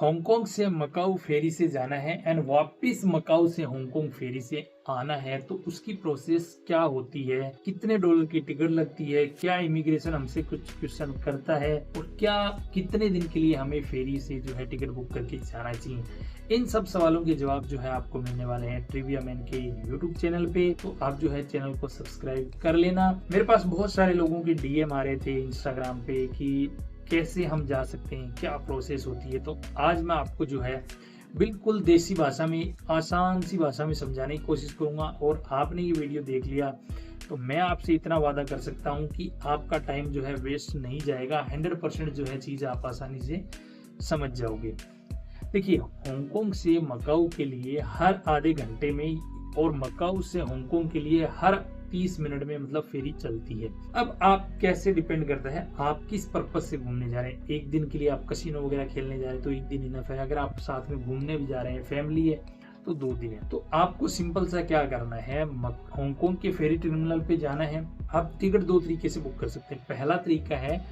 Hong Kong से मकाऊ फेरी से जाना है एंड वापस मकाऊ से हांगकांग फेरी से आना है, तो उसकी प्रोसेस क्या होती है, कितने डॉलर की टिकट लगती है, क्या इमिग्रेशन हमसे कुछ क्वेश्चन करता है और क्या कितने दिन के लिए हमें फेरी से जो है टिकट बुक करके जाना चाहिए, इन सब सवालों के जवाब जो है आपको मिलने वाले हैं ट्रिविया मैन के यूट्यूब चैनल पे। तो आप जो है चैनल को सब्सक्राइब कर लेना। मेरे पास बहुत सारे लोगों के डीएम आ रहे थे इंस्टाग्राम पे कि कैसे हम जा सकते हैं, क्या प्रोसेस होती है। तो आज मैं आपको जो है बिल्कुल देसी भाषा में, आसान सी भाषा में समझाने की कोशिश करूंगा। और आपने ये वीडियो देख लिया तो मैं आपसे इतना वादा कर सकता हूं कि आपका टाइम जो है वेस्ट नहीं जाएगा। 100% जो है चीज़ आप आसानी से समझ जाओगे। देखिए, हांगकांग से मकाऊ के लिए हर आधे घंटे में और मकाऊ से हांगकांग के लिए हर 30 मिनट में मतलब फेरी चलती है। अब आप कैसे डिपेंड करता है आप किस पर्पज से घूमने जा रहे हैं। एक दिन के लिए आप कसिनो वगैरह खेलने जा रहे हैं तो एक दिन इनफ है। अगर आप साथ में घूमने भी जा रहे हैं, फैमिली है, तो 2 दिन है। तो आपको सिंपल सा क्या करना है, हांगकांग के फेरी टर्मिनल पे जाना है। आप टिकट 2 तरीके से बुक कर सकते हैं। पहला तरीका है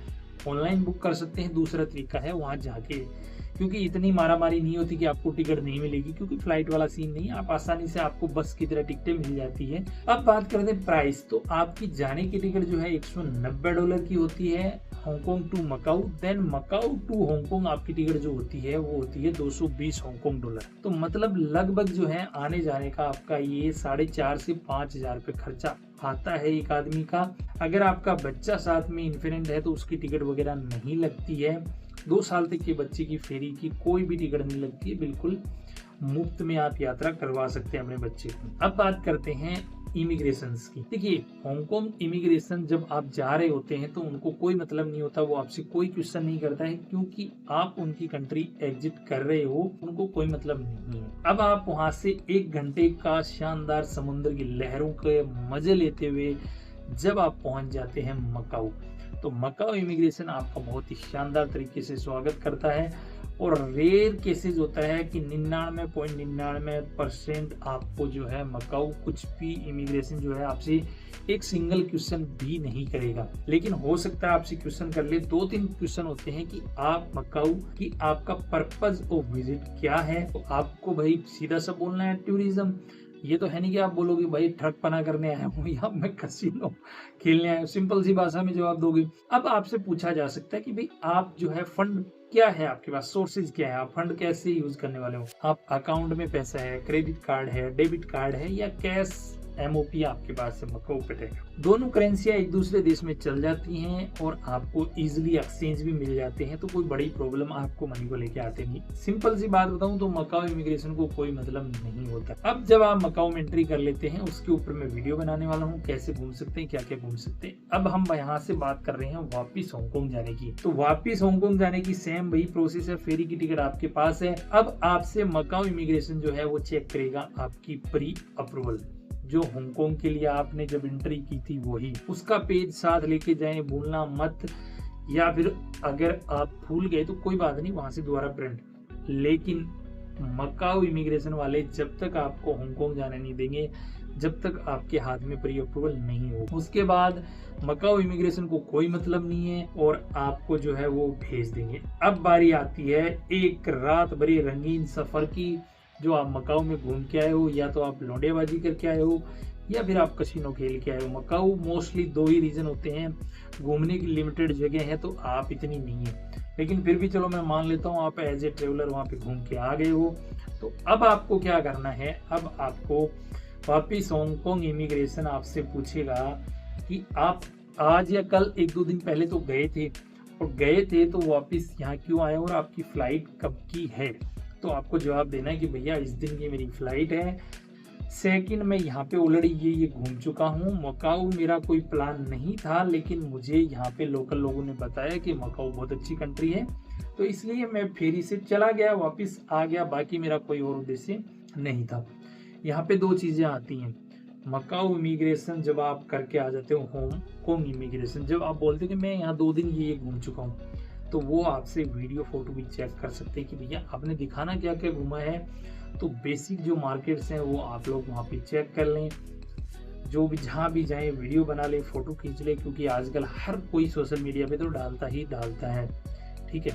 ऑनलाइन बुक कर सकते हैं, दूसरा तरीका है वहां जाके, क्योंकि इतनी मारामारी नहीं होती कि आपको टिकट नहीं मिलेगी, क्योंकि फ्लाइट वाला सीन नहीं है। आप आसानी से आपको बस की तरह टिकटें मिल जाती है। अब बात करते हैं प्राइस, तो आपकी जाने की टिकट जो है $190 की होती है Hong Kong to Macau. Then Macau to Hong Kong आपकी टिकट जो होती है वो होती है $220। तो मतलब लगभग जो है आने जाने का आपका ये 4,500 से 5,000 रुपये खर्चा आता है एक आदमी का। अगर आपका बच्चा साथ में इन्फेंट है तो उसकी टिकट वगैरह नहीं लगती है। 2 साल तक के बच्चे की फेरी की कोई भी टिकट नहीं लगती है, बिल्कुल मुफ्त में आप यात्रा करवा सकते हैं अपने बच्चे को। अब बात करते हैं इमिग्रेशन की। देखिए, हांगकांग इमिग्रेशन जब आप जा रहे होते हैं तो उनको कोई मतलब नहीं होता, वो आपसे कोई क्वेश्चन नहीं करता है, क्योंकि आप उनकी कंट्री एग्जिट कर रहे हो, उनको कोई मतलब नहीं है। अब आप वहां से 1 घंटे का शानदार समुद्र की लहरों के मजे लेते हुए जब आप पहुंच जाते हैं मकाऊ, तो मकाऊ इमिग्रेशन आपका बहुत ही शानदार तरीके से स्वागत करता है। और रेयर केसेस होता है कि 99.99% आपको जो है मकाऊ कुछ भी इमिग्रेशन जो है आपसे एक सिंगल क्वेश्चन भी नहीं करेगा। लेकिन हो सकता है आपसे क्वेश्चन कर ले। 2-3 क्वेश्चन होते हैं कि आप मकाऊ की आपका पर्पज ऑफ विजिट क्या है। तो आपको भाई सीधा सा बोलना है टूरिज्म। ये तो है नहीं कि आप बोलोगे भाई ठगपना करने आया हूँ या मैं कसिनो खेलने आया हूँ। सिंपल सी भाषा में जवाब दोगे। अब आपसे पूछा जा सकता है कि भाई आप जो है फंड क्या है, आपके पास सोर्सेज क्या है, आप फंड कैसे यूज करने वाले हो। आप अकाउंट में पैसा है, क्रेडिट कार्ड है, डेबिट कार्ड है या कैश MOP आपके पास है मकाऊ पे है। दोनों करेंसियां एक दूसरे देश में चल जाती हैं और आपको इजीली एक्सचेंज भी मिल जाते हैं, तो कोई बड़ी प्रॉब्लम आपको मनी को लेके आते नहीं। सिंपल सी बात बताऊं तो मकाऊ इमिग्रेशन को कोई मतलब नहीं होता। अब जब आप मकाऊ में एंट्री कर लेते हैं, उसके ऊपर मैं वीडियो बनाने वाला हूँ कैसे घूम सकते हैं, क्या क्या घूम सकते हैं। अब हम यहाँ से बात कर रहे हैं वापिस हांगकांग जाने की। तो वापिस हांगकांग जाने की सेम वही प्रोसेस है। फेरी की टिकट आपके पास है। अब आपसे मकाऊ इमिग्रेशन जो है वो चेक करेगा आपकी प्री अप्रूवल, जो हांगकांग के लिए आपने जब एंट्री की थी वही, उसका पेज साथ लेके जाएं, भूलना मत। या फिर अगर आप भूल गए तो कोई बात नहीं, वहां से दोबारा प्रिंट। लेकिन मकाऊ इमिग्रेशन वाले जब तक आपको हांगकांग जाने नहीं देंगे जब तक आपके हाथ में प्री अप्रूवल नहीं हो। उसके बाद मकाऊ इमिग्रेशन को कोई मतलब नहीं है और आपको जो है वो भेज देंगे। अब बारी आती है एक रात भरी रंगीन सफर की, जो आप मकाऊ में घूम के आए हो, या तो आप लौंडेबाजी करके आए हो या फिर आप कसिनो खेल के आए हो। मकाऊ मोस्टली 2 ही रीजन होते हैं, घूमने की लिमिटेड जगह है तो आप इतनी नहीं है, लेकिन फिर भी चलो मैं मान लेता हूँ आप एज ए ट्रेवलर वहाँ पे घूम के आ गए हो। तो अब आपको क्या करना है, अब आपको वापिस हांगकांग इमिग्रेशन आपसे पूछेगा कि आप आज या कल 1-2 दिन पहले तो गए थे, और गए थे तो वापिस यहाँ क्यों आए और आपकी फ्लाइट कब की है। तो आपको जवाब देना है कि भैया इस दिन की मेरी फ्लाइट है, सेकंड मैं यहाँ पे ऑलरेडी ये घूम चुका हूँ। मकाऊ मेरा कोई प्लान नहीं था, लेकिन मुझे यहाँ पे लोकल लोगों ने बताया कि मकाऊ बहुत अच्छी कंट्री है, तो इसलिए मैं फेरी से चला गया, वापस आ गया। बाकी मेरा कोई और उद्देश्य नहीं था। यहाँ पे 2 चीजें आती हैं। मकाऊ इमिग्रेशन जब आप करके आ जाते हो, हांगकांग इमिग्रेशन जब आप बोलते हो कि मैं यहाँ 2 दिन ये घूम चुका हूँ, तो वो आपसे वीडियो फोटो भी चेक कर सकते हैं कि भैया आपने दिखाना क्या क्या घूमा है। तो बेसिक जो मार्केट्स हैं वो आप लोग वहाँ पे चेक कर लें। जो भी जहाँ भी जाए वीडियो बना ले, फोटो खींच ले, क्योंकि आजकल हर कोई सोशल मीडिया पे तो डालता ही डालता है। ठीक है,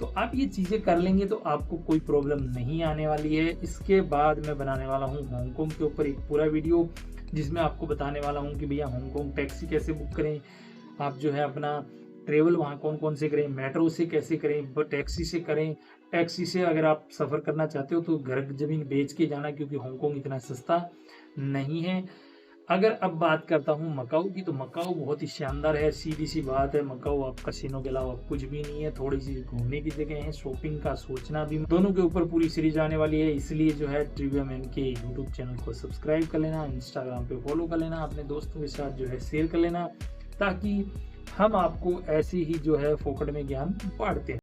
तो आप ये चीज़ें कर लेंगे तो आपको कोई प्रॉब्लम नहीं आने वाली है। इसके बाद मैं बनाने वाला हूँ हांगकांग के ऊपर एक पूरा वीडियो, जिसमें आपको बताने वाला हूँ कि भैया हांगकांग टैक्सी कैसे बुक करें, आप जो है अपना ट्रेवल वहाँ कौन-कौन से करें, मेट्रो से कैसे करें, टैक्सी से करें। टैक्सी से अगर आप सफ़र करना चाहते हो तो घर ज़मीन बेच के जाना, क्योंकि हांगकांग इतना सस्ता नहीं है। अगर अब बात करता हूँ मकाऊ की, तो मकाऊ बहुत ही शानदार है, सीधी-सी बात है। मकाऊ आप कसिनो के अलावा कुछ भी नहीं है, थोड़ी-सी घूमने की जगह है, शॉपिंग का सोचना भी। दोनों के ऊपर पूरी सीरीज़ आने वाली है, इसलिए जो है ट्रिविया मैन के यूट्यूब चैनल को सब्सक्राइब कर लेना, इंस्टाग्राम पे फॉलो कर लेना, अपने दोस्तों के साथ जो है शेयर कर लेना, ताकि हम आपको ऐसे ही जो है फोकट में ज्ञान बाँटते हैं।